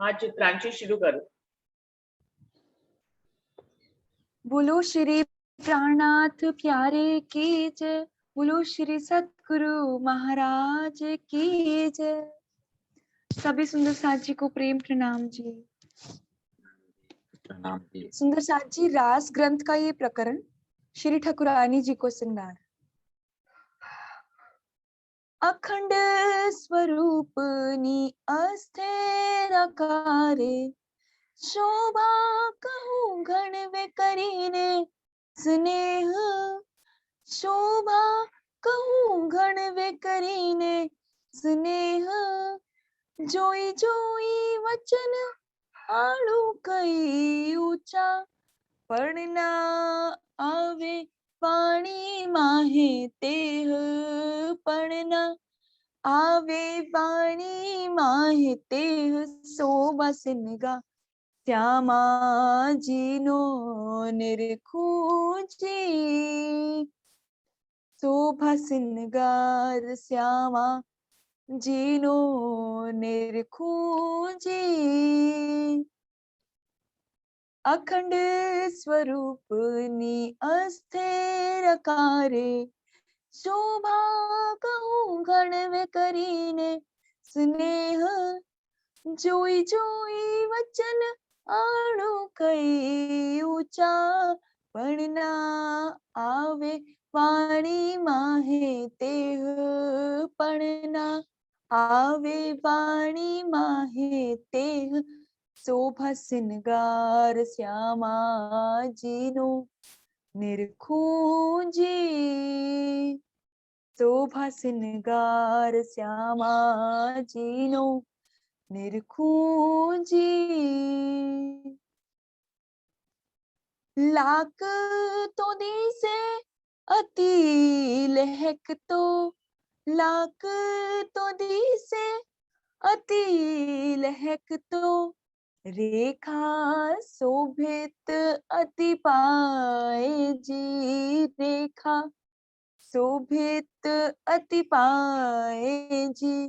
आज प्रांशी शुरू करो। बोलो श्री प्राणनाथ प्यारे की जय। बोलो श्री सतगुरु महाराज की जय। सभी सुंदर साथ जी को प्रेम प्रणाम जी। प्रणाम जी। सुंदर साथ जी, रास ग्रंथ का ये प्रकरण श्री ठाकुरानी जी को सिंगार। अखंड स्वरूपनी अस्थिर आकारे, शोभा कहूँ घन वे करीने स्नेह। शोभा कहूँ घन वे करीने स्नेह, जोई जोई वचन आड़ू कई ऊंचा, पढ़ना आवे वाणी माहे तेह। पढ़ना आवे वाणी माहे तेह, शोभा सिनगा श्यामा जीनो निरखूंची। शोभा सिनगार श्यामा जीनो निरखूंची। अखंड स्वरूपनी अस्थिर आकारे, शोभा कहूँ घन वे करीने स्नेह। जोई जोई वचन आड़ू कई ऊंचा, पढ़ना आवे वाणी माहे तेह। पढ़ना आवे वाणी माहे तेह, शोभा सिनगार श्यामा जीनो निरखूंजी। शोभा सिनगार श्यामा जीनो निरखूंजी। लाक तो दिसे अति लहक तो, लाक तो दिसे अति लहक तो, रेखा शोभित अति पाए जी। रेखा शोभित अति पाए जी,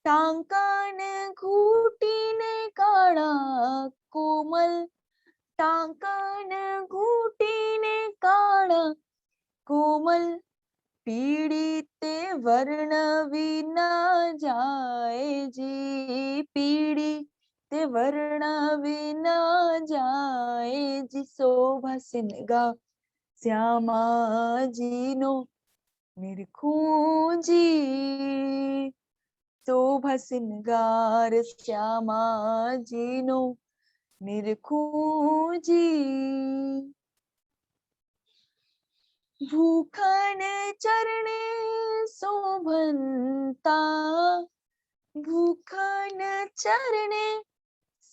टांकन घूटी ने काड़ा कोमल। टांकन घूटी ने काड़ा कोमल, पीड़ित वर्ण विना जाए जी। पीड़ित वर्ण विना जाए जी, शोभा सिनगा श्यामा जीनो निरखूंजी। शोभा सिनगार श्यामा जीनो निरखूंजी। भूखन चरणे शोभनता, भूखन चरणे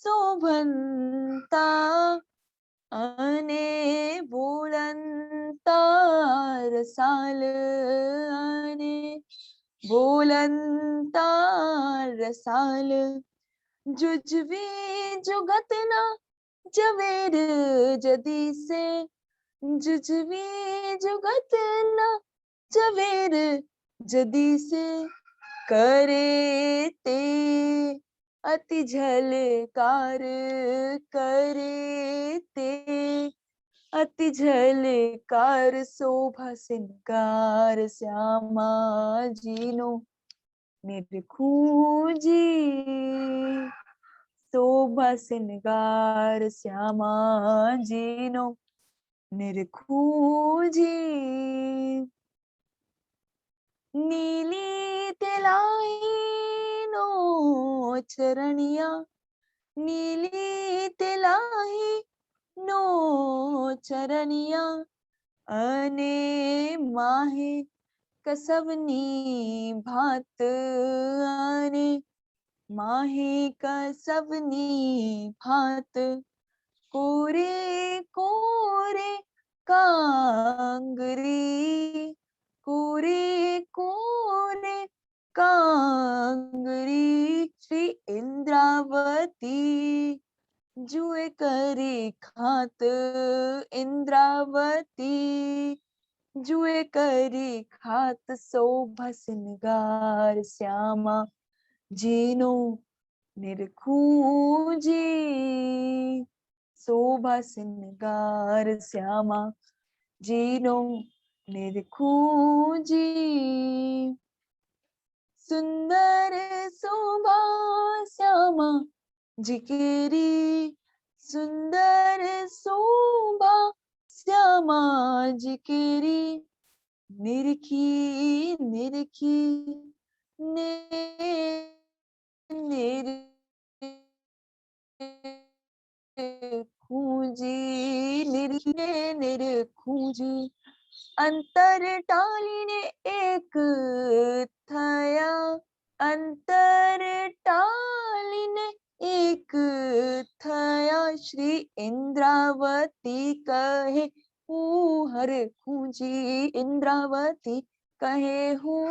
शोभनता, आने बोलंता रसाल। आने बोलंता रसाल, जुजवी जुगत ना जवेर जदी से। जुजवी जुगत ना जवेर जदी से, करे ते अति झलकार। करे ते अति झलकार, शोभा सिनगार श्यामा जीनो निरखूंजी। शोभा सिनगार श्यामा जीनो निरखूंजी। नीली तिलाई नो चरणिया, नीली तिलाई नो चरणिया, अने माहे कसवनी भात। आने माहे कसवनी भात, कोरे कोरे कांगरी। कोरे कोरे कांगरी, श्री इंद्रावती जुए करी खात। इंद्रावती जुए करी खात, शोभा सिनगार श्यामा जीनो निरखूंजी शोभा सिंगार श्यामा जीनो निरखूंजी सुंदर शोभा श्यामा जिकेरी सुंदर शोभा श्यामा जिकेरी निरखी निरखी निरखूंजी निरखी निरखूंजी अंतर टालिने एक थया अंतर टालिने एक थया श्री इंद्रावती कहे हूँ हर खूंजी इंद्रावती कहे हूँ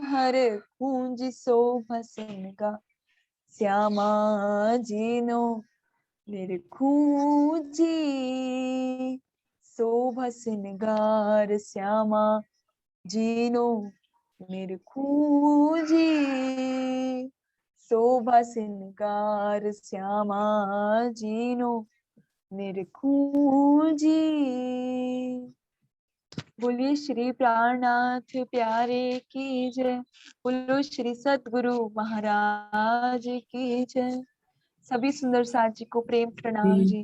हर खूंजी शोभा सिंगा श्यामा जीनो निरखूंजी शोभा सिंगार श्यामा जीनो निरखूंजी शोभा सिंगार श्यामा जीनो निरखूंजी। बोलिए श्री प्राणनाथ प्यारे की जय। बोलो श्री सद्गुरु महाराज की जय। सभी सुंदर साथ जी को प्रेम प्रणाम जी।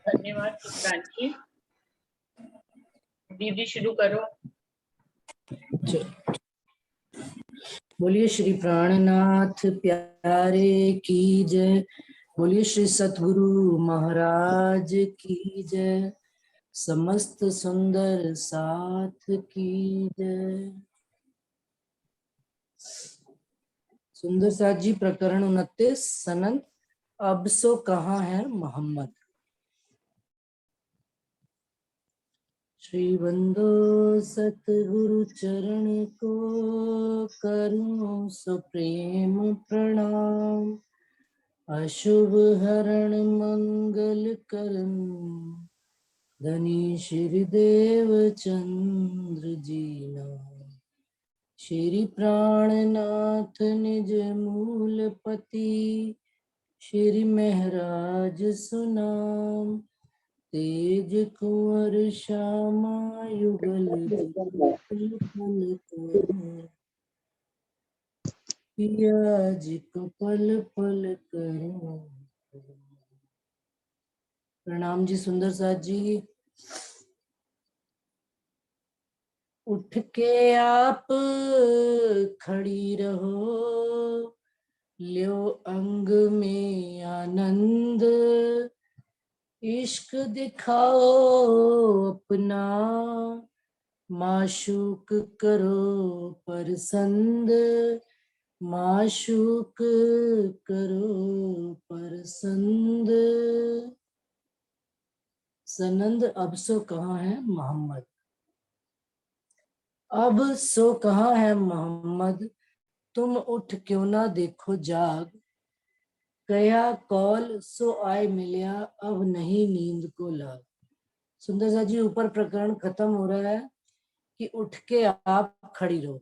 धन्यवाद पुष्पांजलि। दीदी शुरू करो। बोलिए श्री प्राणनाथ प्यारे की जय। बोलिए श्री सतगुरु महाराज की जय। समस्त सुंदर साथ की जय। सुंदर साथ जी प्रकरण 29 सनंद अब सो कहाँ है मोहम्मद। श्री बंदो सतगुरु चरण को करूं सो प्रेम प्रणाम। अशुभ हरण मंगल करन धनी श्री देव चंद्र जी नाम। श्री प्राणनाथ निज मूलपति श्री महराज सुनाम। तेज कुंवर श्यामा युगल पल पल करूं। पिया जी को पल पल करूं। प्रणाम जी सुंदर साथ जी। उठ के आप खड़ी रहो ल्यो अंग में आनंद। इश्क दिखाओ अपना माशूक करो परसंद। माशूक करो परसंद। सनंद अब सो कहाँ है मोहम्मद। अब सो कहाँ है मोहम्मद तुम उठ क्यों ना देखो जाग। कया कौल सो आए मिलिया अब नहीं नींद को लाग। सुंदर सा जी ऊपर प्रकरण खत्म हो रहा है कि उठ के आप खड़ी रहो।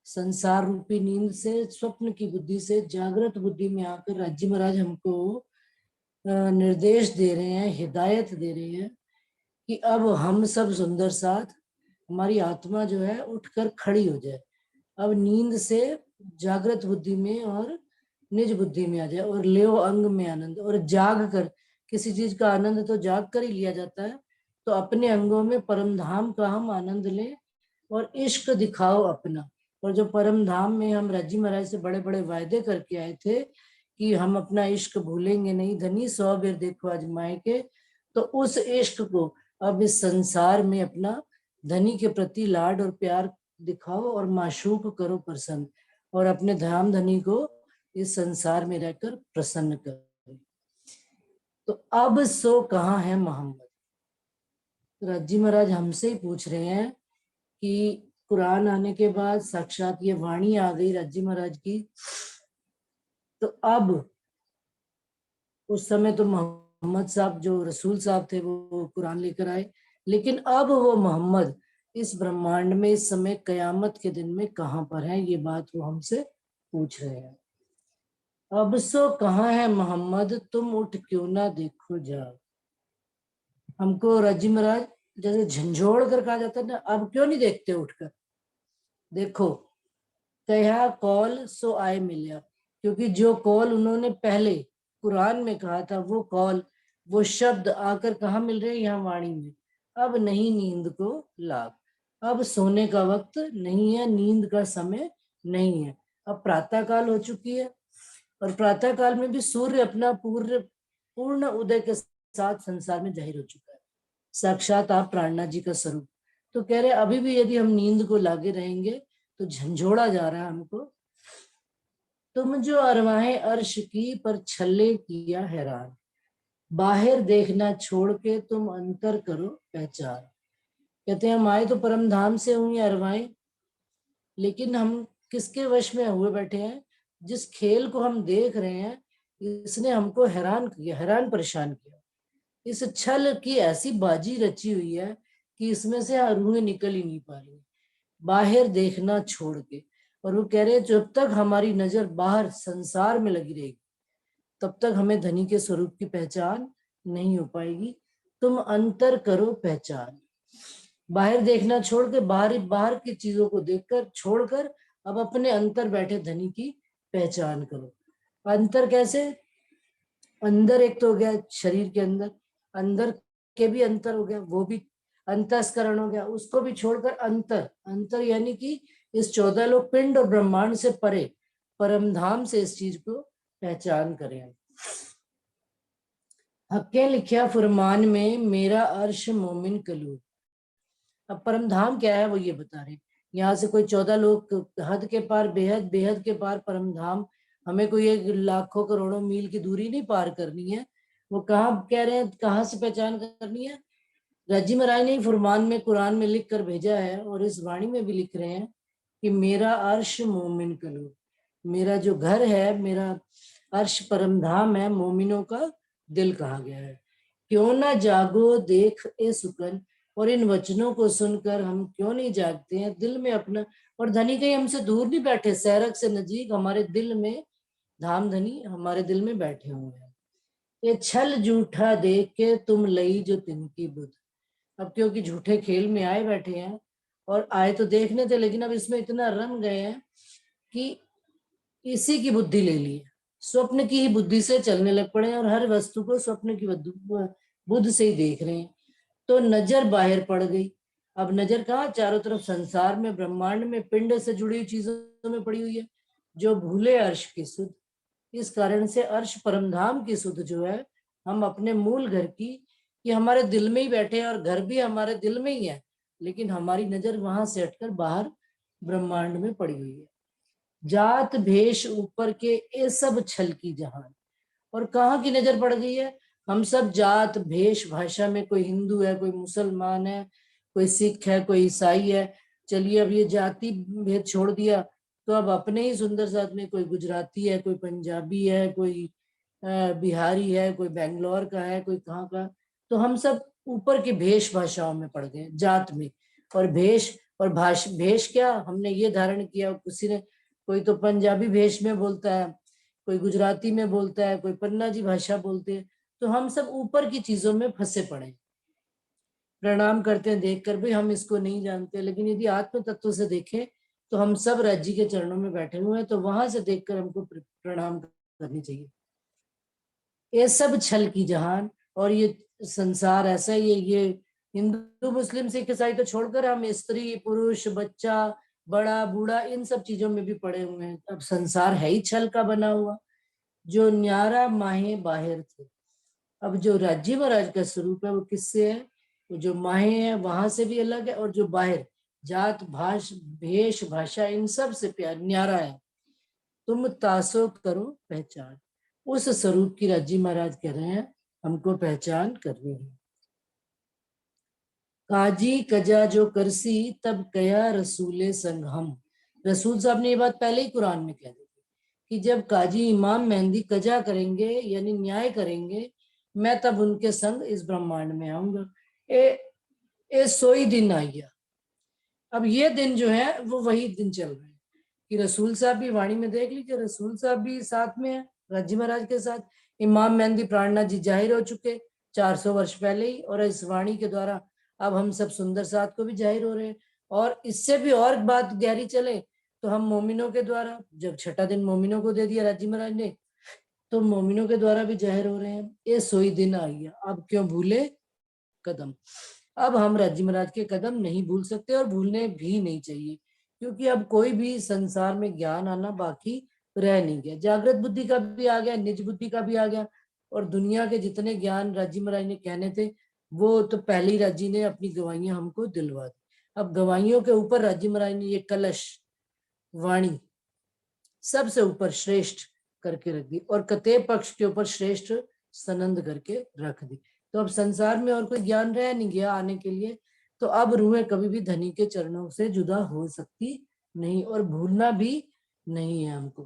संसार रूपी नींद से स्वप्न की बुद्धि से जागृत बुद्धि में आकर राज्य महाराज हमको निर्देश दे रहे हैं, हिदायत दे रहे हैं कि अब हम सब सुंदर साथ हमारी आत्मा जो है उठकर खड़ी हो जाए। अब नींद से जागृत बुद्धि में और निज बुद्धि में आ जाए और ले अंग में आनंद। और जाग कर किसी चीज का आनंद तो जाग कर ही लिया जाता है, तो अपने अंगों में परम धाम का हम आनंद लें और इश्क दिखाओ अपना। और जो परम धाम में हम राज्य महाराज से बड़े बड़े वायदे करके आए थे कि हम अपना इश्क भूलेंगे नहीं धनी 100 बेर देखो आजमाए के, तो उस इश्क को अब इस संसार में अपना धनी के प्रति लाड और प्यार दिखाओ और माशूक करो प्रसन्न। और अपने धाम धनी को इस संसार में रहकर प्रसन्न करो। तो अब सो कहाँ है मोहम्मद। राज्य महाराज हमसे ही पूछ रहे हैं कि कुरान आने के बाद साक्षात ये वाणी आ गई राज्य महाराज की। तो अब उस समय तो मोहम्मद साहब जो रसूल साहब थे वो कुरान लेकर आए, लेकिन अब वो मोहम्मद इस ब्रह्मांड में इस समय कयामत के दिन में कहाँ पर है, ये बात वो हमसे पूछ रहे हैं। अब सो कहाँ है मोहम्मद, तुम उठ क्यों ना देखो जाग। हमको रजी महाराज जैसे झंझोड़ कर कहा जाता है ना, अब क्यों नहीं देखते उठकर। देखो, कहा कौल सो आए मिलिया, क्योंकि जो कौल उन्होंने पहले कुरान में कहा था, वो कौल, वो शब्द आकर कहाँ मिल रहे हैं, यहाँ वाणी में। अब नहीं नींद को लाग, अब सोने का वक्त नहीं है, नींद का समय नहीं है। अब प्रातः काल हो चुकी है, और प्रातः काल में भी सूर्य अपना पूर्ण उदय के साथ संसार में जाहिर हो चुका है, साक्षात आप प्राणनाथ जी का स्वरूप। तो कह रहे अभी भी यदि हम नींद को लागे रहेंगे तो झंझोड़ा जा रहा है हमको। तुम जो अरवाहें अर्श की पर छल्ले किया हैरान, बाहर देखना छोड़ के तुम अंतर करो पहचान। कहते हैं हम आए तो परम धाम से हुई अरवाएं, लेकिन हम किसके वश में हुए बैठे हैं, जिस खेल को हम देख रहे हैं इसने हमको हैरान किया, हैरान परेशान किया। इस छल की ऐसी बाजी रची हुई है कि इसमें से रूहें निकल ही नहीं पा रही, बाहर देखना छोड़ के। और वो कह रहे जब तक हमारी नजर बाहर संसार में लगी रहेगी तब तक हमें धनी के स्वरूप की पहचान नहीं हो पाएगी। तुम अंतर करो पहचान, बाहर देखना छोड़ के बाहर बाहर की चीजों को देखकर छोड़कर अब अपने अंतर बैठे धनी की पहचान करो। अंतर कैसे, अंदर एक तो हो गया शरीर के अंदर, अंदर के भी अंतर हो गया, वो भी अंतस्करण हो गया, उसको भी छोड़कर अंतर, अंतर यानी कि इस 14 लोक पिंड और ब्रह्मांड से परे परम धाम से इस चीज को पहचान करें। हक्के लिखा फरमान में मेरा अर्श मोमिन कलू। अब परम धाम क्या है वो ये बता रहे, यहाँ से कोई 14 लोग हद के पार, बेहद बेहद के पार परम धाम, हमें कोई एक लाखों करोड़ों मील की दूरी नहीं पार करनी है। वो कहाँ कह रहे हैं, कहाँ से पहचान करनी है। रजी महाराज ने फरमान में कुरान में लिख कर भेजा है, और इस वाणी में भी लिख रहे हैं कि मेरा अर्श मोमिन कलू, मेरा जो घर है, मेरा अर्श परम धाम है, मोमिनों का दिल कहा गया है। क्यों ना जागो देख ए सुकन, और इन वचनों को सुनकर हम क्यों नहीं जागते हैं दिल में अपना। और धनी कहीं हमसे दूर नहीं बैठे, सैरक से नजीक हमारे दिल में, धाम धनी हमारे दिल में बैठे हुए हैं। ये छल झूठा देख के तुम लई जो तिनकी बुध। अब क्योंकि झूठे खेल में आए बैठे हैं, और आए तो देखने थे लेकिन अब इसमें इतना रम गए हैं कि इसी की बुद्धि ले ली है, स्वप्न की ही बुद्धि से चलने लग पड़े हैं, और हर वस्तु को स्वप्न की बुद्ध से ही देख रहे हैं। तो नजर बाहर पड़ गई। अब नजर कहाँ, चारों तरफ संसार में, ब्रह्मांड में, पिंड से जुड़ी हुई चीजों में पड़ी हुई है, जो भूले अर्श की सुध। इस कारण से अर्श परमधाम की सुध जो है, हम अपने मूल घर की, कि हमारे दिल में ही बैठे हैं, और घर भी हमारे दिल में ही है, लेकिन हमारी नजर वहां से हटकर बाहर ब्रह्मांड में पड़ी हुई है। जात भेष ऊपर के ये सब छल की जहान। और कहाँ की नजर पड़ गई है, हम सब जात भेष भाषा में, कोई हिंदू है, कोई मुसलमान है, कोई सिख है, कोई ईसाई है। चलिए अब ये जाति भेद छोड़ दिया, तो अब अपने ही सुंदर साथ में कोई गुजराती है, कोई पंजाबी है, कोई बिहारी है, कोई बेंगलोर का है, कोई कहाँ का। तो हम सब ऊपर की भेष भाषाओं में पड़ गए, जात में। और भेष और भेष क्या हमने ये धारण किया, किसी ने, कोई तो पंजाबी भेष में बोलता है, कोई गुजराती में बोलता है, कोई पन्ना जी भाषा बोलते हैं। तो हम सब ऊपर की चीजों में फंसे पड़े, प्रणाम करते हैं देखकर भी हम इसको नहीं जानते। लेकिन यदि आत्म तत्व से देखें तो हम सब राज्य के चरणों में बैठे हुए हैं, तो वहां से देखकर हमको प्रणाम करनी चाहिए। ये सब छल की जहान, और ये संसार ऐसा ही है, ये हिंदू मुस्लिम सिख ईसाई तो छोड़कर हम स्त्री पुरुष बच्चा बड़ा बूढ़ा इन सब चीजों में भी पड़े हुए हैं। अब संसार है ही छल का बना हुआ। जो न्यारा माहे बाहर थे, अब जो राज्य महाराज का स्वरूप है वो किससे है, वो जो माहे है वहां से भी अलग है, और जो बाहर जात भेष भाषा इन सब से प्यार न्यारा है। तुम तासो करो पहचान, उस स्वरूप की राज्य महाराज कह रहे हैं हमको पहचान करनी है। काजी कजा जो करसी तब कया रसूले संग हम। रसूल साहब ने ये बात पहले ही कुरान में कह दी थी कि जब काजी इमाम मेहंदी कजा करेंगे यानी न्याय करेंगे, मैं तब उनके संग इस ब्रह्मांड में आऊंगा। ए सोई दिन आइया। अब ये दिन जो है वो वही दिन चल रहे हैं कि रसूल साहब भी वाणी में देख लीजिए, रसूल साहब भी साथ में है, राजी महाराज के साथ। इमाम मेहंदी प्राणनाथ जी जाहिर हो चुके 400 वर्ष पहले ही, और इस वाणी के द्वारा अब हम सब सुंदर साथ को भी जाहिर हो रहे हैं। और इससे भी और बात गहरी चले तो हम मोमिनों के द्वारा, जब छठा दिन मोमिनों को दे दिया राजी महाराज ने, तो मोमिनों के द्वारा भी जाहिर हो रहे हैं। ये सोई दिन आ गया, अब क्यों भूले कदम। अब हम राजी महाराज के कदम नहीं भूल सकते और भूलने भी नहीं चाहिए, क्योंकि अब कोई भी संसार में ज्ञान आना बाकी रह नहीं गया। जागृत बुद्धि का भी आ गया, निज बुद्धि का भी आ गया, और दुनिया के जितने ज्ञान राजी महाराज ने कहने थे वो तो पहले ही राजी ने अपनी गवाहियां हमको दिलवा दी। अब गवाहियों के ऊपर राजी महाराज ने ये कलश वाणी सबसे ऊपर श्रेष्ठ करके रख दी, और कते पक्ष के ऊपर श्रेष्ठ सनंद करके रख दी। तो अब संसार में और कोई ज्ञान रह नहीं गया आने के लिए। तो अब रूहें कभी भी धनी के चरणों से जुदा हो सकती नहीं, और भूलना भी नहीं है हमको।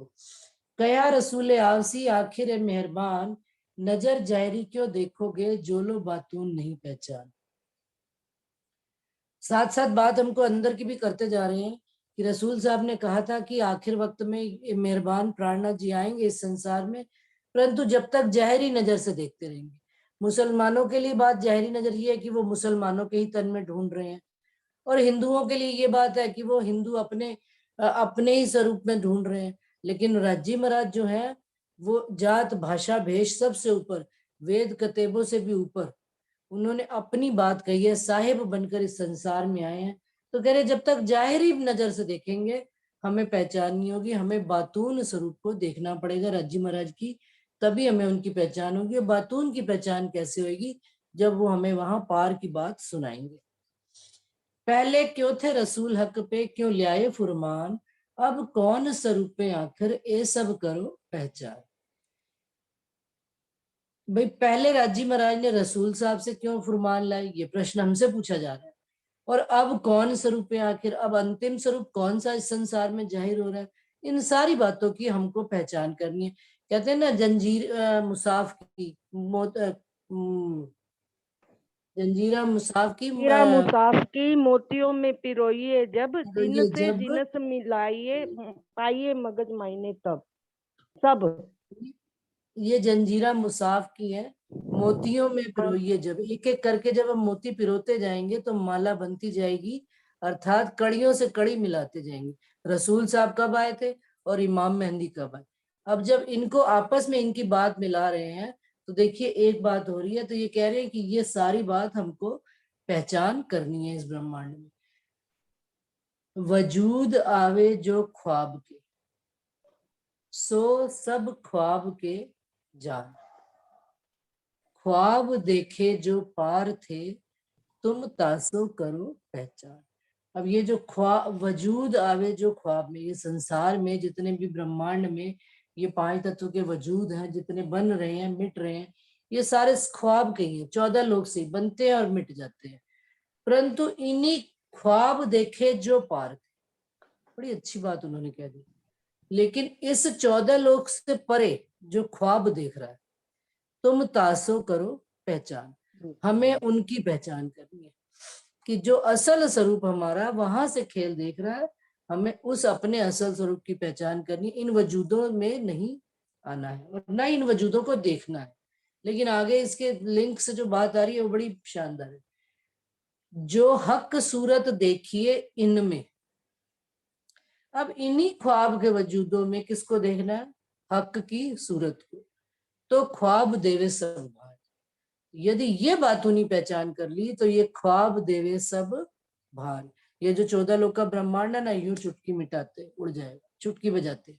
कया रसूले आवसी आखिर मेहरबान, नजर जायरी क्यों देखोगे जो लो बातून नहीं पहचान। साथ साथ बात हमको अंदर की भी करते जा रहे हैं कि रसूल साहब ने कहा था कि आखिर वक्त में मेहरबान प्राणनाथ जी आएंगे इस संसार में, परंतु जब तक जाहिरी नजर से देखते रहेंगे। मुसलमानों के लिए बात जाहिरी नजर ये है कि वो मुसलमानों के ही तन में ढूंढ रहे हैं, और हिंदुओं के लिए ये बात है कि वो हिंदू अपने ही स्वरूप में ढूंढ रहे हैं। लेकिन राजी महाराज जो है वो जात भाषा भेष सबसे ऊपर, वेद कतेबों से भी ऊपर उन्होंने अपनी बात कही है। साहिब बनकर इस संसार में आए हैं, तो कह रहे जब तक जाहिरी नजर से देखेंगे हमें पहचान नहीं होगी, हमें बातून स्वरूप को देखना पड़ेगा राजी महाराज की, तभी हमें उनकी पहचान होगी। बातून की पहचान कैसे होगी, जब वो हमें वहां पार की बात सुनाएंगे। पहले क्यों थे रसूल हक पे क्यों ल्याए फुरमान, अब कौन स्वरूप पे आखिर ए सब करो पहचान। भाई पहले राजी महाराज ने रसूल साहब से क्यों फुरमान लाए, ये प्रश्न हमसे पूछा जा रहा है। और अब कौन स्वरूप है आखिर, अब अंतिम स्वरूप कौन सा इस संसार में जाहिर हो रहा है, इन सारी बातों की हमको पहचान करनी है। कहते हैं ना जंजीर मुसाफ की जंजीरा मुसाफ की हीरा मुसाफ की मोतियों में पिरोइए जब, जिन से जब जिनस मिलाइए पाइए मगज मायने तब सब। ये जंजीरा मुसाफ की है, मोतियों में पिरोइए जब, एक एक करके जब हम मोती पिरोते जाएंगे तो माला बनती जाएगी, अर्थात कड़ियों से कड़ी मिलाते जाएंगे। रसूल साहब कब आए थे और इमाम मेहंदी कब आए। अब जब इनको आपस में इनकी बात मिला रहे हैं तो देखिए एक बात हो रही है, तो ये कह रहे हैं कि ये सारी बात हमको पहचान करनी है इस ब्रह्मांड में। वजूद आवे जो ख्वाब के, सो सब ख्वाब के जान, ख्वाब देखे जो पार थे तुम तासो करो पहचान। अब ये जो ख्वाब वजूद आवे जो ख्वाब में, ये संसार में जितने भी ब्रह्मांड में ये 5 तत्व के वजूद हैं, जितने बन रहे हैं मिट रहे हैं, ये सारे ख्वाब के ही हैं। 14 लोग से बनते हैं और मिट जाते हैं, परंतु इन्हीं ख्वाब देखे जो पार थे। बड़ी अच्छी बात उन्होंने कह दी। लेकिन इस 14 लोग से परे जो ख्वाब देख रहा है, तुम तासो करो पहचान, हमें उनकी पहचान करनी है कि जो असल स्वरूप हमारा वहां से खेल देख रहा है, हमें उस अपने असल स्वरूप की पहचान करनी। इन वजूदों में नहीं आना है और न इन वजूदों को देखना है। लेकिन आगे इसके लिंक से जो बात आ रही है वो बड़ी शानदार है। जो हक सूरत देखिए इनमें, अब इन्हीं ख्वाब के वजूदों में किसको देखना है, हक की सूरत को, तो ख्वाब देवे सब भान। यदि ये बात उन्हीं पहचान कर ली तो ये ख्वाब देवे सब भान, ये जो 14 लोग का ब्रह्मांड है ना, यूं चुटकी मिटाते उड़ जाएगा, चुटकी बजाते।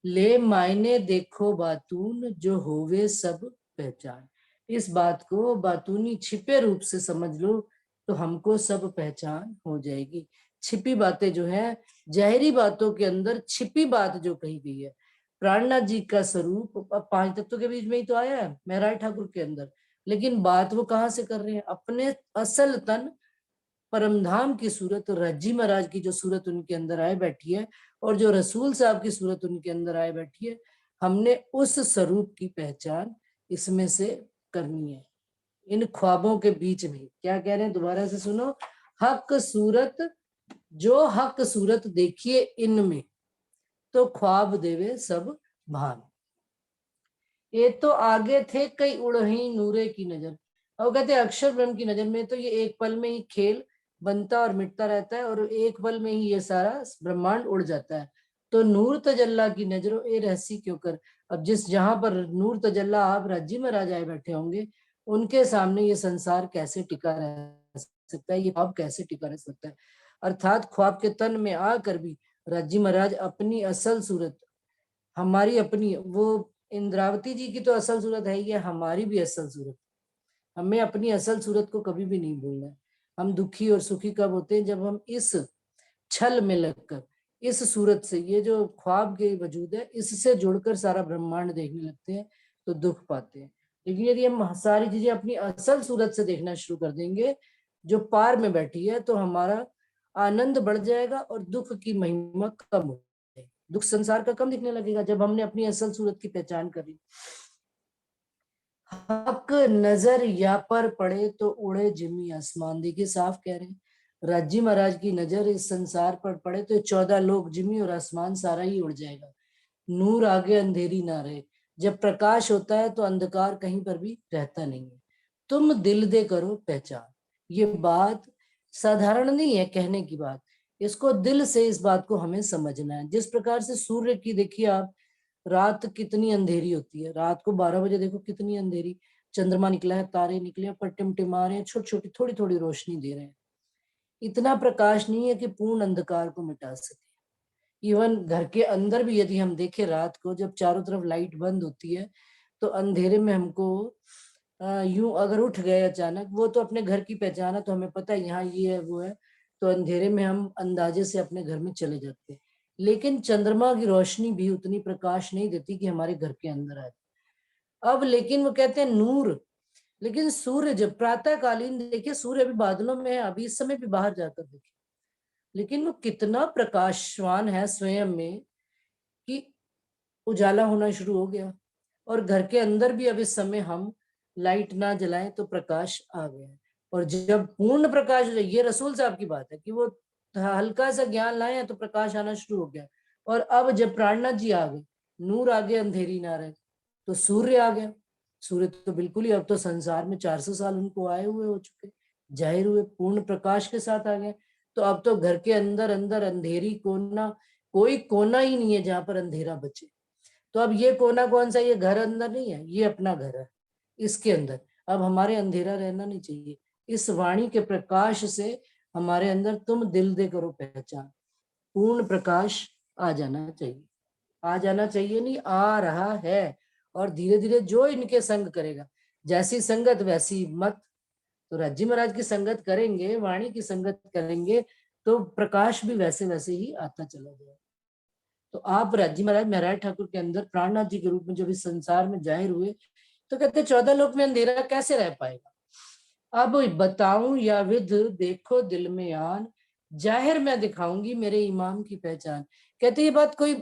ले मायने देखो बातून जो होवे सब पहचान, इस बात को बातूनी छिपे रूप से समझ लो तो हमको सब पहचान हो जाएगी। छिपी बातें जो है, जहरी बातों के अंदर छिपी बात जो कही गई है, प्राणनाथ जी का स्वरूप 5 तत्वों के बीच में ही तो आया है महराज ठाकुर के अंदर। लेकिन बात वो कहाँ से कर रहे हैं, अपने असल तन परमधाम की सूरत, रज्जी महाराज की जो सूरत उनके अंदर आए बैठी है और जो रसूल साहब की सूरत उनके अंदर आए बैठी है, हमने उस स्वरूप की पहचान इसमें से करनी है। इन ख्वाबों के बीच में क्या कह रहे हैं, दोबारा से सुनो। हक सूरत, जो हक सूरत देखिए इनमें, तो ख्वाब देवे सब भान। ये तो आगे थे कई उड़ही नूरे की नजर। और कहते हैं अक्षर ब्रह्म की नजर में तो ये एक पल में ही खेल बनता और मिटता रहता है और एक पल में ही ये सारा ब्रह्मांड उड़ जाता है। तो नूर तजल्ला की नजरों ए रहसी क्यों कर। अब जहां पर नूर तजल्ला आप राज्य में राजाए बैठे होंगे, उनके सामने ये संसार कैसे टिका रह सकता है, ये ख्वाब कैसे टिका रह सकता है। अर्थात ख्वाब के तन में आकर भी राज्य महाराज अपनी असल सूरत, हमारी अपनी, वो इंद्रावती जी की तो असल सूरत है ही है, हमारी भी असल सूरत। हमें अपनी असल सूरत को कभी भी नहीं भूलना है। हम दुखी और सुखी कब होते हैं, जब हम इस छल में लगकर इस सूरत से, ये जो ख्वाब के वजूद है, इससे जुड़कर सारा ब्रह्मांड देखने लगते हैं तो दुख पाते हैं। लेकिन यदि हम सारी चीजें अपनी असल सूरत से देखना शुरू कर देंगे जो पार में बैठी है, तो हमारा आनंद बढ़ जाएगा और दुख की महिमा कम हो जाएगी। दुख संसार का कम दिखने लगेगा जब हमने अपनी असल सूरत की पहचान करी। हक नजर या पर पड़े तो उड़े जिमी आसमान। देखिए साफ कह रहे हैं, राज्य महाराज की नजर इस संसार पर पड़े तो 14 लोग, जिमी और आसमान सारा ही उड़ जाएगा। नूर आगे अंधेरी ना रहे। जब प्रकाश होता है तो अंधकार कहीं पर भी रहता नहीं है। तुम दिल दे करो पहचान। ये बात साधारण नहीं है कहने की बात, इसको दिल से इस बात को हमें समझना है। जिस प्रकार से सूर्य की देखिए आप, रात कितनी अंधेरी होती है, रात को 12 बजे देखो कितनी अंधेरी, चंद्रमा निकला है, तारे निकले हैं, पर टिमटिमा रहे हैं, छोटी छोटी थोड़ी थोड़ी रोशनी दे रहे हैं। इतना प्रकाश नहीं है कि पूर्ण अंधकार को मिटा सके। इवन घर के अंदर भी यदि हम देखें रात को, जब चारों तरफ लाइट बंद होती है तो अंधेरे में हमको यूं अगर उठ गए अचानक, वो तो अपने घर की पहचान है तो हमें पता है यहाँ ये है वो है, तो अंधेरे में हम अंदाजे से अपने घर में चले जाते हैं। लेकिन चंद्रमा की रोशनी भी उतनी प्रकाश नहीं देती कि हमारे घर के अंदर आए। अब लेकिन वो कहते हैं नूर, लेकिन सूर्य जब प्रातः कालीन देखिए, सूर्य अभी बादलों में है, अभी इस समय भी बाहर जाकर देखिए, लेकिन वो कितना प्रकाशवान है स्वयं में कि उजाला होना शुरू हो गया। और घर के अंदर भी अब इस समय हम लाइट ना जलाएं तो प्रकाश आ गया। और जब पूर्ण प्रकाश, ये रसूल साहब की बात है कि वो हल्का सा ज्ञान लाए तो प्रकाश आना शुरू हो गया। और अब जब प्राणनाथ जी आ गए, नूर आगे अंधेरी ना रहे, तो सूर्य आ गया। सूर्य तो बिल्कुल ही, अब तो संसार में 400 साल उनको आए हुए हो चुके, जाहिर हुए, पूर्ण प्रकाश के साथ आ गए। तो अब तो घर के अंदर अंदर अंधेरी कोना, कोई कोना ही नहीं है जहां पर अंधेरा बचे। तो अब ये कोना कौन सा, ये घर अंदर नहीं है, ये अपना घर है, इसके अंदर अब हमारे अंधेरा रहना नहीं चाहिए। इस वाणी के प्रकाश से हमारे अंदर तुम दिल दे करो पहचान, पूर्ण प्रकाश आ जाना चाहिए। आ जाना चाहिए नहीं, आ रहा है। और धीरे धीरे जो इनके संग करेगा, जैसी संगत वैसी मत, तो राज्य महाराज की संगत करेंगे, वाणी की संगत करेंगे, तो प्रकाश भी वैसे वैसे ही आता चला जाएगा। तो आप राज्य महाराज महराज ठाकुर के अंदर प्राणनाथ जी के रूप में जब इस संसार में जाहिर हुए, तो कहते 14 लोक में अंधेरा कैसे रह पाएगा। अब बताऊं या विध देखो दिल में आन, जाहिर मैं दिखाऊंगी मेरे इमाम की पहचान। कहते ये बात कोई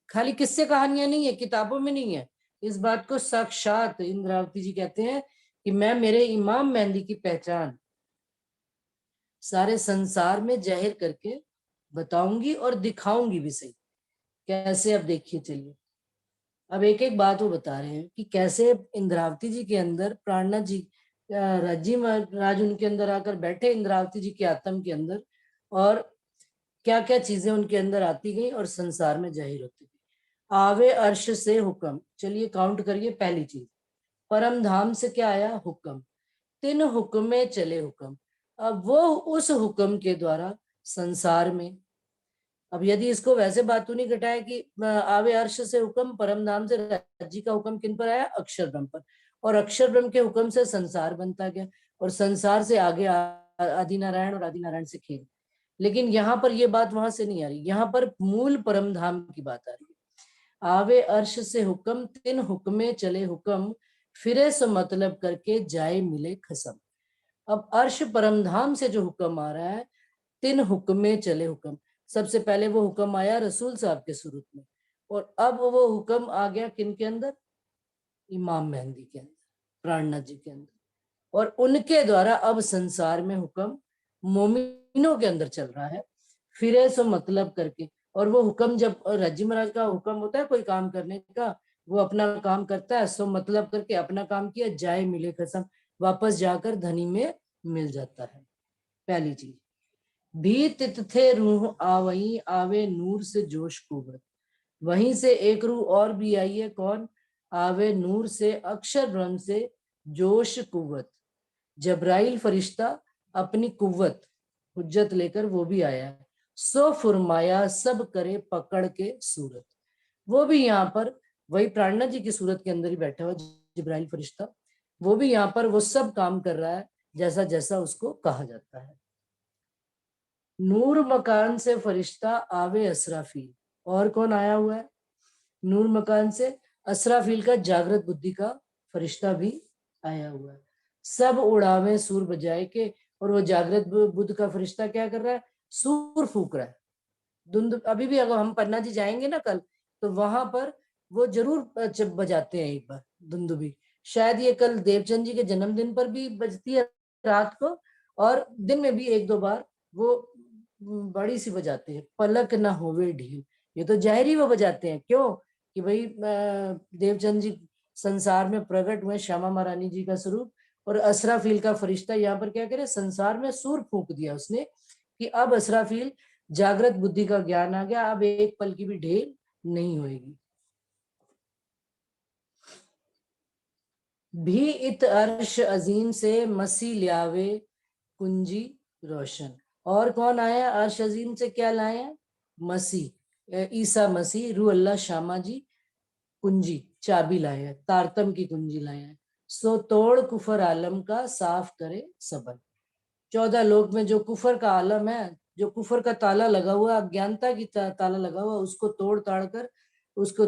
खाली किस्से कहानियां नहीं है, किताबों में नहीं है, इस बात को साक्षात इंद्रावती जी कहते हैं कि मैं मेरे इमाम मेहंदी की पहचान सारे संसार में जाहिर करके बताऊंगी और दिखाऊंगी भी सही। कैसे, अब देखिए चलिए, अब एक एक बात वो बता रहे हैं कि कैसे इंद्रावती जी के अंदर प्राणनाथ जी, राज्य महाराज उनके अंदर आकर बैठे इंद्रावती जी के आत्म के अंदर, और क्या क्या चीजें उनके अंदर आती गई और संसार में जाहिर होती गई। आवे अर्श से हुक्म, चलिए काउंट करिए। पहली चीज, परम धाम से क्या आया, हुक्म। 3 हुक्म में चले हुक्म। अब वो उस हुक्म के द्वारा संसार में, अब यदि इसको वैसे बातों नहीं घटाए कि आवे अर्श से हुक्म, परम धाम से राज्य का हुक्म किन पर आया, अक्षर ब्रह्म पर, और अक्षर ब्रह्म के हुक्म से संसार बनता गया, और संसार से आगे आदि नारायण, और आदि नारायण से खेल। लेकिन यहाँ पर ये बात वहां से नहीं आ रही, यहाँ पर मूल परम धाम की बात आ रही है। आवे अर्श से हुक्म, 3 हुक्मे चले हुक्म, फिरे सो मतलब करके जाए मिले खसम। अब अर्श परम धाम से जो हुक्म आ रहा है, 3 हुक्मे चले हुक्म। सबसे पहले वो हुक्म आया रसूल साहब के सूरत में, और अब वो हुक्म आ गया किन के अंदर, इमाम मेहंदी के अंदर, प्राणनाथ जी के अंदर, और उनके द्वारा अब संसार में हुक्म मोमिनों के अंदर चल रहा है, फिरे सो मतलब करके। और वो हुक्म, जब राज्य महाराज का हुक्म होता है कोई काम करने का, वो अपना काम करता है, सो मतलब करके अपना काम किया, जाए मिले कसम, वापस जाकर धनी में मिल जाता है। पहली चीज। भी तित थे रूह आवई, आवे नूर से जोश कुवत। वहीं से एक रूह और भी आई है, कौन? आवे नूर से, अक्षर ब्रह्म से, जोश कुवत। जब्राइल फरिश्ता अपनी कुव्वत, हुज्जत लेकर वो भी आया है। सो फुरमाया सब करे पकड़ के सूरत। वो भी यहाँ पर वही प्राणनाथ जी की सूरत के अंदर ही बैठा हुआ जिब्राइल फरिश्ता, वो भी यहाँ पर वो सब काम कर रहा है जैसा जैसा उसको कहा जाता है। नूर मकान से फरिश्ता आवे असराफील। और कौन आया हुआ है? नूर मकान से असराफील का जागृत बुद्धि का फरिश्ता भी आया हुआ है। सब उड़ावे सूर बजाए के, और वो जागृत बुद्ध का फरिश्ता क्या कर रहा है? सूर फूक रहा है। धुंध अभी भी अगर हम पन्ना जी जाएंगे ना कल, तो वहां पर वो जरूर बजाते हैं एक बार धुंधुबी। शायद ये कल देवचंद जी के जन्मदिन पर भी बजती है रात को, और दिन में भी एक दो बार वो बड़ी सी बजाते हैं। पलक न होवे ढील, ये तो जाहिर वो बजाते हैं। क्यों? कि भाई देवचंद जी संसार में प्रकट हुए, श्यामा महारानी जी का स्वरूप, और असराफील का फरिश्ता यहाँ पर क्या करे? संसार में सूर फूंक दिया उसने कि अब असराफील जागृत बुद्धि का ज्ञान आ गया, अब एक पल की भी ढेल नहीं होगी। भी इत अर्श अजीम से मसी ल्यावे कुंजी रोशन। और कौन आया? अर्श अजीम से क्या लाए? मसी, ईसा मसीह, रू अल्लाह श्यामा जी, कुंजी चाबी लाए हैं, तारतम की कुंजी लाए हैं। सो तोड़ कुफर आलम का, साफ करे सबन। 14 लोक में जो कुफर का आलम है, जो कुफर का ताला लगा हुआ, अज्ञानता की ताला लगा हुआ, उसको तोड़ ताड़ कर, उसको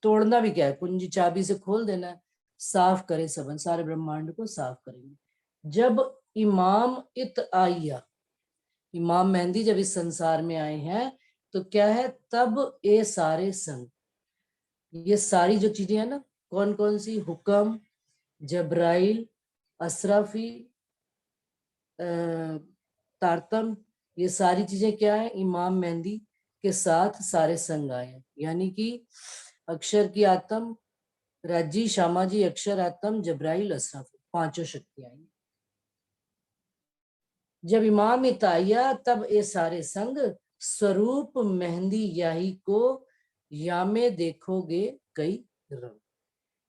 तोड़ना भी क्या है? कुंजी चाबी से खोल देना है। साफ करे सबन, सारे ब्रह्मांड को साफ करेंगे। जब इमाम इत आइया, इमाम मेहंदी जब इस संसार में आए हैं, तो क्या है? तब ये सारे संग, ये सारी जो चीजें है ना, कौन कौन सी? हुक्म, जब्राइल, असराफी, तारतम, ये सारी चीजें क्या है? इमाम मेहंदी के साथ सारे संग आए हैं। यानी कि अक्षर की आत्म, राजी, श्यामाजी, अक्षर आत्म, जब्राइल, असराफी, पांचों शक्तियां आई। जब इमाम इताया तब ये सारे संग, स्वरूप मेहंदी याही को, यामे देखोगे कई रंग।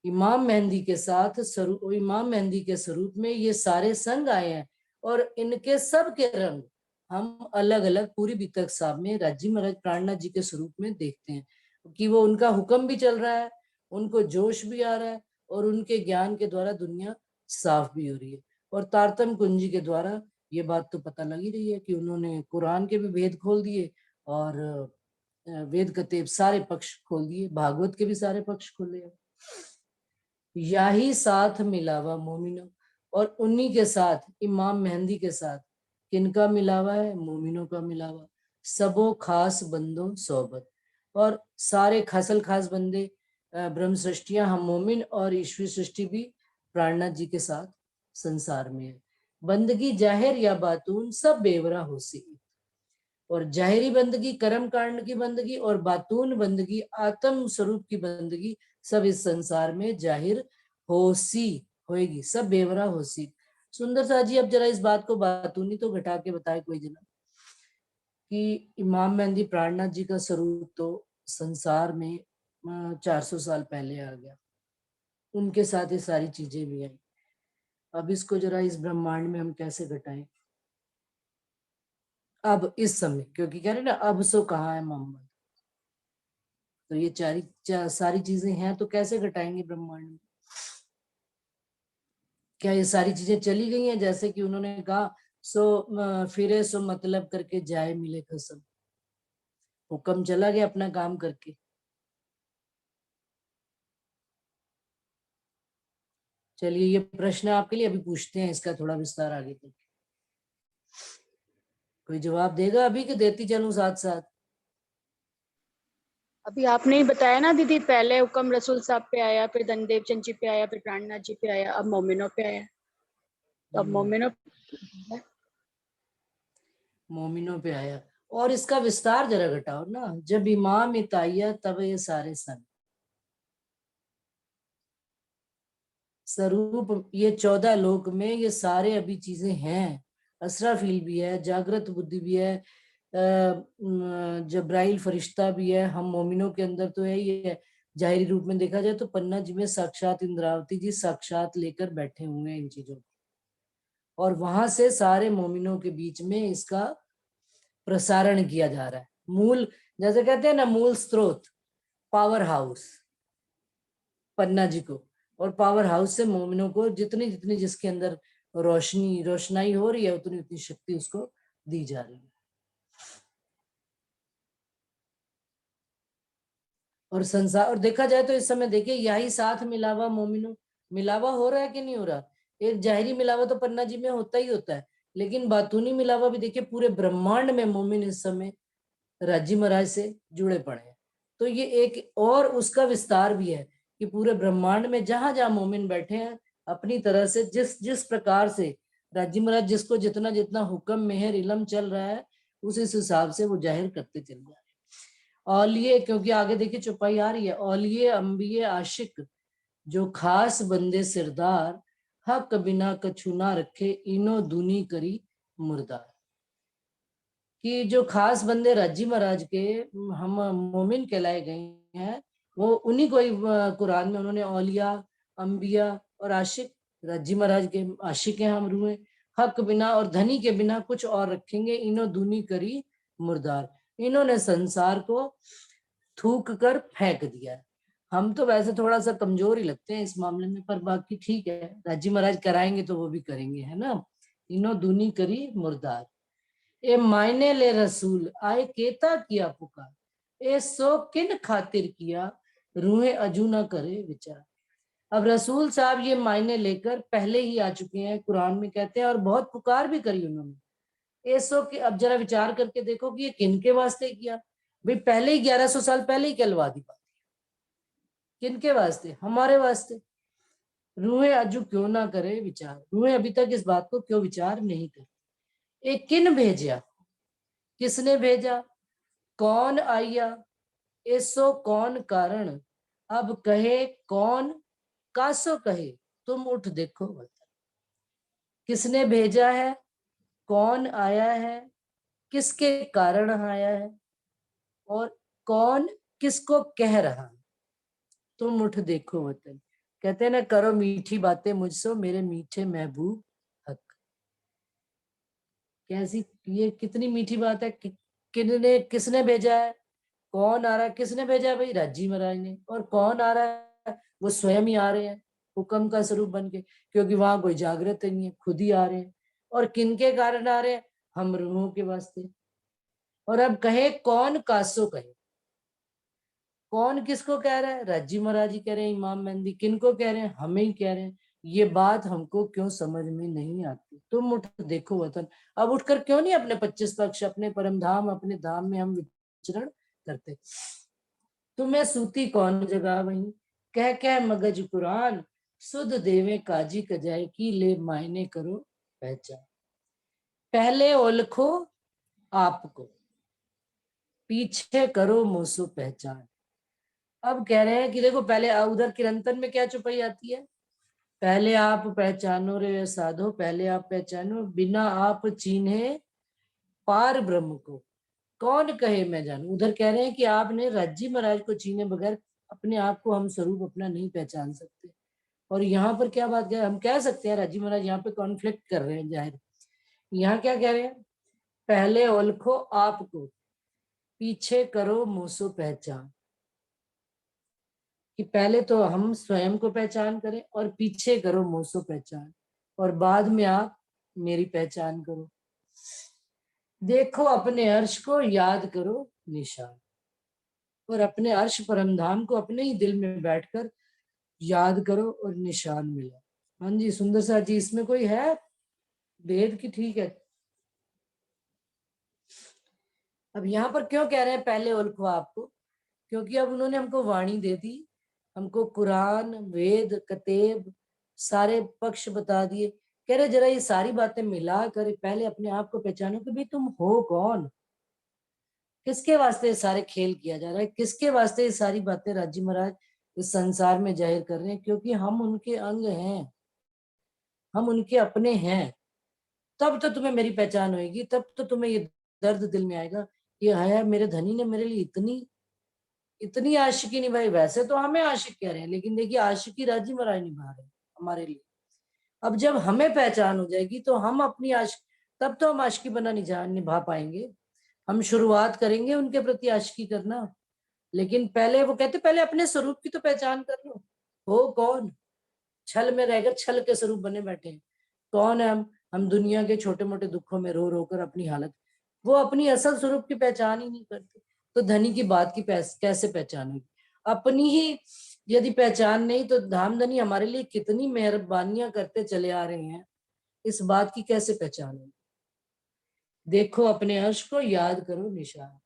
इमाम मेहंदी के साथ स्वरूप, इमाम मेहंदी के स्वरूप में ये सारे संग आए हैं, और इनके सब के रंग हम अलग अलग पूरी बीतक साहब में राजी महाराज प्राणनाथ जी के स्वरूप में देखते हैं कि वो उनका हुक्म भी चल रहा है, उनको जोश भी आ रहा है, और उनके ज्ञान के द्वारा दुनिया साफ भी हो रही है। और तारतम कुंजी के द्वारा ये बात तो पता लग ही रही है कि उन्होंने कुरान के भी भेद खोल दिए, और वेद कतेब सारे पक्ष खोल दिए, भागवत के भी सारे पक्ष खोले। याही साथ मिलावा मोमिनो, और उन्हीं के साथ, इमाम मेहंदी के साथ किनका मिलावा है? मोमिनों का मिलावा। सबो खास बंदो सोबत, और सारे खासल खास बंदे ब्रह्म सृष्टियां, हम मोमिन और ईश्वरी सृष्टि भी प्राणनाथ जी के साथ संसार में है। बंदगी जाहिर या बातून सब बेवरा होसी, और जाहिरी बंदगी कर्म कांड की बंदगी, और बातून बंदगी आत्म स्वरूप की बंदगी, सब इस संसार में जाहिर होसी होएगी, सब बेवरा होसी। सुंदर सा जी अब जरा इस बात को बातूनी तो घटा के बताए कोई जना, कि इमाम मेहंदी प्राणनाथ जी का स्वरूप तो संसार में 400 साल पहले आ गया, उनके साथ ये सारी चीजें भी आई। अब इसको जरा इस ब्रह्मांड में हम कैसे घटाएं? अब इस समय, क्योंकि कह रहे ना अब सो कहाँ है मोहम्मद, तो ये सारी चीजें हैं, तो कैसे घटाएंगे ब्रह्मांड में? क्या ये सारी चीजें चली गई हैं? जैसे कि उन्होंने कहा, सो फिरे सो मतलब करके जाए मिले कसम, हुक्म चला गया अपना काम करके। चलिए ये प्रश्न आपके लिए, अभी पूछते हैं इसका थोड़ा विस्तार आगे तक। कोई जवाब देगा अभी कि देती चलूं साथ साथ? अभी आपने ही बताया ना दीदी, पहले हुक्म रसूल साहब पे आया, फिर धनदेव चंद जी पे आया, फिर प्राणनाथ जी पे आया, अब मोमिनों पे आया, तो अब मोमिनों मोमिनों पे आया। और इसका विस्तार जरा घटाओ ना। जब इमाम इताया तब ये सारे सन, स्वरूप ये 14 लोक में ये सारे अभी चीजें हैं। असराफील भी है, जागृत बुद्धि भी है, जब्राइल फरिश्ता भी है, हम मोमिनों के अंदर तो है ही है। जाहिरी रूप में देखा जाए तो पन्ना जी में साक्षात इंद्रावती जी साक्षात लेकर बैठे हुए हैं इन चीजों को, और वहां से सारे मोमिनों के बीच में इसका प्रसारण किया जा रहा है। मूल, जैसे कहते हैं ना, मूल स्रोत, पावर हाउस पन्ना जी को, और पावर हाउस से मोमिनों को जितनी जितनी जिसके अंदर रोशनाई हो रही है उतनी उतनी शक्ति उसको दी जा रही है। और संसार, और देखा जाए तो इस समय देखिए यही साथ मिलावा मोमिनो, मिलावा हो रहा है कि नहीं हो रहा। एक जाहिरी मिलावा तो पन्ना जी में होता ही होता है, लेकिन बातूनी मिलावा भी देखिए पूरे ब्रह्मांड में मोमिन इस समय राजी महाराज से जुड़े पड़े हैं। तो ये एक और उसका विस्तार भी है कि पूरे ब्रह्मांड में जहां जहां मोमिन बैठे हैं अपनी तरह से जिस जिस प्रकार से राजी महाराज जिसको जितना जितना हुक्म मेहर इलम चल रहा है उस इस हिसाब से वो जाहिर करते चल रहे हैं। औलिये, क्योंकि आगे देखिए चौपाई आ रही है, औलिये अंबिये आशिक जो खास बंदे सिरदार हक बिना कछु ना रखे इनो दूनी करी मुर्दार। कि जो खास बंदे राजी महाराज के हम मोमिन कहलाए गए हैं वो उन्हीं को ही कुरान में उन्होंने औलिया अंबिया और आशिक, राजी महाराज के आशिक हैं हम रूहे, हक बिना और धनी के बिना कुछ और रखेंगे इनो दूनी करी मुर्दार। इन्होंने संसार को थूक कर फेंक दिया। हम तो वैसे थोड़ा सा कमजोर ही लगते हैं इस मामले में, पर बाकी ठीक है, राजी महाराज कराएंगे तो वो भी करेंगे, है ना। इनो दूनी करी मुर्दार ए मायने ले रसूल आए केता किया पुकार ए सो किन खातिर किया रूहे अजू ना करे विचार। अब रसूल साहब ये मायने लेकर पहले ही आ चुके हैं, कुरान में कहते हैं, और बहुत पुकार भी करी उन्होंने। ए सो कि अब जरा विचार करके देखो कि ये किन के वास्ते किया। भाई पहले ही 1100 साल पहले ही कहलवा दी बात, किन के वास्ते, हमारे वास्ते। रूहे अजू क्यों ना करे विचार, रूहे अभी तक इस बात को क्यों विचार नहीं करती। एक किन भेजा, किसने भेजा, कौन आया, ऐसो कौन कारण, अब कहे कौन कासो कहे तुम उठ देखो वतन। किसने भेजा है, कौन आया है, किसके कारण आया है, और कौन किसको कह रहा है, तुम उठ देखो वतन। कहते हैं ना, करो मीठी बातें मुझसे मेरे मीठे महबूब हक। कैसी, ये कितनी मीठी बात है। किसने भेजा है, कौन आ रहा है, किसने भेजा है, भाई राजी महाराज ने। और कौन आ रहा है, वो स्वयं ही आ रहे हैं हुक्म का स्वरूप बन के, क्योंकि वहां कोई जागृत नहीं है, खुद ही आ रहे हैं। और किनके कारण आ रहे हैं, हम रूहों के वास्ते। और अब कहे कौन कासो कहे, कौन किसको कह रहा है, राजी महाराज ही कह रहे हैं, इमाम मेहंदी किनको कह रहे हैं, हमें ही कह रहे हैं। ये बात हमको क्यों समझ में नहीं आती। तुम उठ देखो वतन। अब उठकर क्यों नहीं अपने 25 पक्ष, अपने परम धाम, अपने धाम में हम विचरण करते। तुम्हें सूती कौन जगह वही, कह मगज कुरान सुध देवे काजी कजाए की ले मायने करो पहचान। पहले ओलखो आपको पीछे करो मोसो पहचान। अब कह रहे हैं कि देखो पहले उधर किरंतन में क्या चुपाई आती है, पहले आप पहचानो रे साधो, पहले आप पहचानो बिना आप चीन्हे पार ब्रह्म को कौन कहे मैं जानू। उधर कह रहे हैं कि आपने राजी महाराज को चीने बगैर अपने आप को हम स्वरूप अपना नहीं पहचान सकते। और यहाँ पर क्या बात है, हम कह सकते हैं राजी महाराज यहाँ पे कॉन्फ्लिक्ट कर रहे हैं जाहिर। यहाँ क्या कह रहे हैं, पहले ओलखो आपको पीछे करो मोसो पहचान। कि पहले तो हम स्वयं को पहचान करें और पीछे करो मोसो पहचान, और बाद में आप मेरी पहचान करो। देखो अपने अर्श को याद करो निशान, और अपने अर्श परमधाम को अपने ही दिल में बैठकर याद करो और निशान मिला। हाँ जी सुंदर सा जी, इसमें कोई है भेद की, ठीक है। अब यहाँ पर क्यों कह रहे हैं पहले ओलखो आपको, क्योंकि अब उन्होंने हमको वाणी दे दी, हमको कुरान वेद कतेब सारे पक्ष बता दिए। कह रहे जरा ये सारी बातें मिला कर पहले अपने आप को पहचानो कि भाई तुम हो कौन, किसके वास्ते सारे खेल किया जा रहा है, किसके वास्ते ये सारी बातें राजी महाराज इस संसार में जाहिर कर रहे हैं, क्योंकि हम उनके अंग हैं, हम उनके अपने हैं। तब तो तुम्हें मेरी पहचान होगी, तब तो तुम्हें ये दर्द दिल में आएगा कि हाय मेरे धनी ने मेरे लिए इतनी इतनी आशिकी निभाई। वैसे तो हमें आशिक कह रहे हैं, लेकिन देखिए आशिकी राजी महाराज निभा रहे हैं हमारे लिए। अब जब हमें पहचान हो जाएगी तो हम अपनी तब तो हम आशिकी बना निभा पाएंगे। हम शुरुआत करेंगे उनके प्रति आशिकी करना, लेकिन पहले वो कहते पहले अपने स्वरूप की तो पहचान कर लो। हो कौन? छल में रहकर छल के स्वरूप बने बैठे हैं। कौन है हम दुनिया के छोटे मोटे दुखों में रो रो कर अपनी हालत, वो अपनी असल स्वरूप की पहचान ही नहीं करते। तो धनी की बात की कैसे पहचान होगी? अपनी ही यदि पहचान नहीं तो धामधनी हमारे लिए कितनी मेहरबानियां करते चले आ रहे हैं, इस बात की कैसे पहचान होगी? देखो अपने अर्श को याद करो निशान,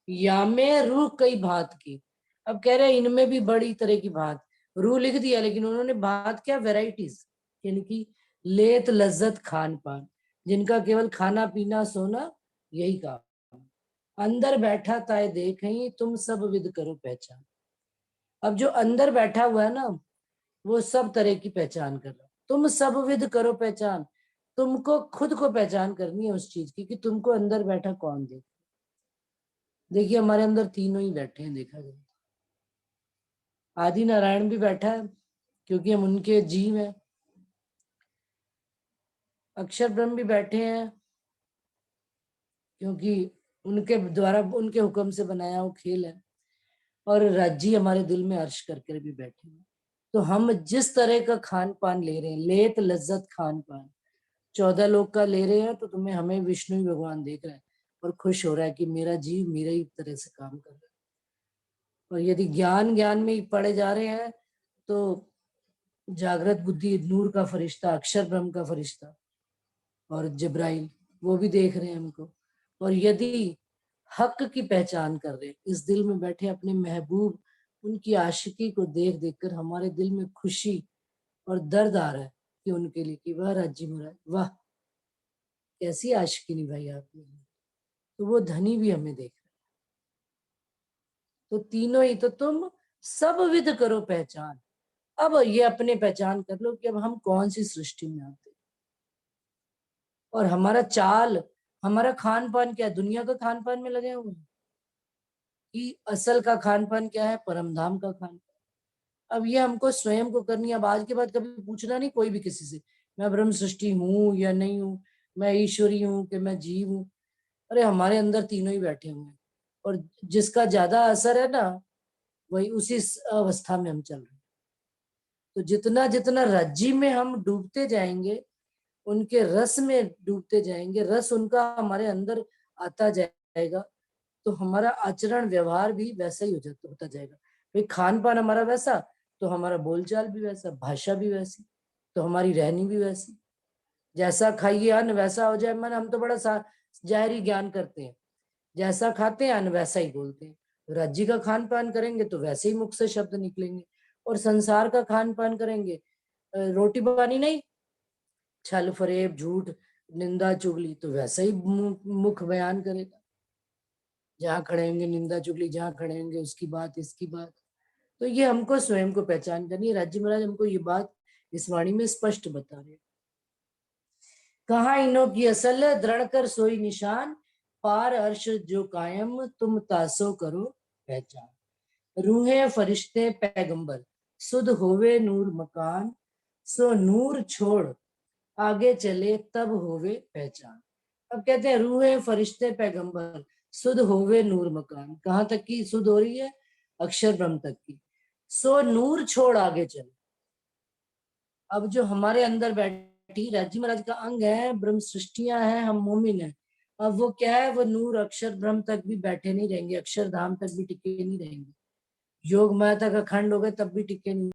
या में रूह कई भात की। अब कह रहे हैं इनमें भी बड़ी तरह की भात, रूह लिख दिया लेकिन उन्होंने बात क्या, वेराइटीज, यानी कि लेत लज्जत खान पान, जिनका केवल खाना पीना सोना यही काम। अंदर बैठा ताए देखें तुम सब विद करो पहचान। अब जो अंदर बैठा हुआ है ना, वो सब तरह की पहचान कर रहा है। तुम सब विद करो पहचान, तुमको खुद को पहचान करनी है उस चीज की कि तुमको अंदर बैठा कौन देख। देखिए हमारे अंदर तीनों ही बैठे हैं, देखा जाए आदि नारायण भी बैठा है क्योंकि हम उनके जीव हैं, अक्षर ब्रह्म भी बैठे हैं क्योंकि उनके द्वारा उनके हुक्म से बनाया वो खेल है, और राज्य हमारे दिल में अर्श करके भी बैठे हैं। तो हम जिस तरह का खान पान ले रहे हैं, लेत लज्जत खान पान 14 लोग का ले रहे हैं, तो तुम्हें हमें विष्णु भगवान देख रहा है और खुश हो रहा है कि मेरा जीव मेरा ही तरह से काम कर रहा है। और यदि ज्ञान ज्ञान में ही पड़े जा रहे हैं तो जागृत बुद्धि नूर का फरिश्ता, अक्षर ब्रह्म का फरिश्ता और जिब्राइल वो भी देख रहे हैं हमको। और यदि हक की पहचान कर रहे हैं, इस दिल में बैठे अपने महबूब उनकी आशिकी को देख देख कर हमारे दिल में खुशी और दर्द आ रहा है कि उनके लिए कि वाह राज्य महाराज वाह कैसी आशिकी निभाई आपने, तो वो धनी भी हमें देख रहे हैं। तो तीनों ही तो तुम सब विध करो पहचान। अब ये अपने पहचान कर लो कि अब हम कौन सी सृष्टि में आते हैं, और हमारा चाल हमारा खान पान क्या है, दुनिया का खान पान में लगे हुए हैं कि असल का खान पान क्या है, परमधाम का खान पान। अब ये हमको स्वयं को करनी है। अब आज के बाद कभी पूछना नहीं कोई भी किसी से मैं ब्रह्म सृष्टि हूँ या नहीं हूँ, मैं ईश्वरी हूँ कि मैं जीव हूँ। अरे हमारे अंदर तीनों ही बैठे हुए हैं, और जिसका ज्यादा असर है ना वही उसी अवस्था में हम चल रहे हैं। तो जितना जितना रज्जी में हम डूबते जाएंगे, उनके रस में डूबते जाएंगे, रस उनका हमारे अंदर आता जाएगा, तो हमारा आचरण व्यवहार भी वैसा ही होता जाएगा। भाई खान पान हमारा वैसा तो हमारा बोलचाल भी वैसा, भाषा भी वैसी, तो हमारी रहनी भी वैसी। जैसा खाइए अन्न वैसा हो जाए मन, हम तो बड़ा जाहिरी ज्ञान करते हैं, जैसा खाते हैं अन्न वैसा ही बोलते हैं। राज्य का खान पान करेंगे तो वैसे ही मुख से शब्द निकलेंगे, और संसार का खान पान करेंगे रोटी पानी नहीं, छल फरेब झूठ निंदा चुगली, तो वैसा ही मुख बयान करेगा। जहाँ खड़े होंगे निंदा चुगली, जहाँ खड़े होंगे उसकी बात इसकी बात। तो ये हमको स्वयं को पहचान करनी है। राज्य महाराज हमको ये बात इस वाणी में स्पष्ट बता रहे हैं। कहा इनो की असल दृढ़ कर सोई निशान, पार अर्श जो कायम तुम तासो करो पहचान। रूहे फरिश्ते पैगंबर सुध होवे नूर मकान, सो नूर छोड़ आगे चले तब होवे पहचान। अब कहते हैं रूहे फरिश्ते पैगंबर सुध होवे नूर मकान, कहाँ तक की सुध हो रही है, अक्षर ब्रह्म तक की। सो नूर छोड़ आगे चले। अब जो हमारे अंदर बैठी राज्य महाराज का अंग है, ब्रह्म सृष्टियां हैं, हम मोमिन हैं, अब वो क्या है, वो नूर अक्षर ब्रह्म तक भी बैठे नहीं रहेंगे, अक्षरधाम तक भी टिके नहीं रहेंगे, योग माया तक अखंड हो गए तब भी टिके नहीं।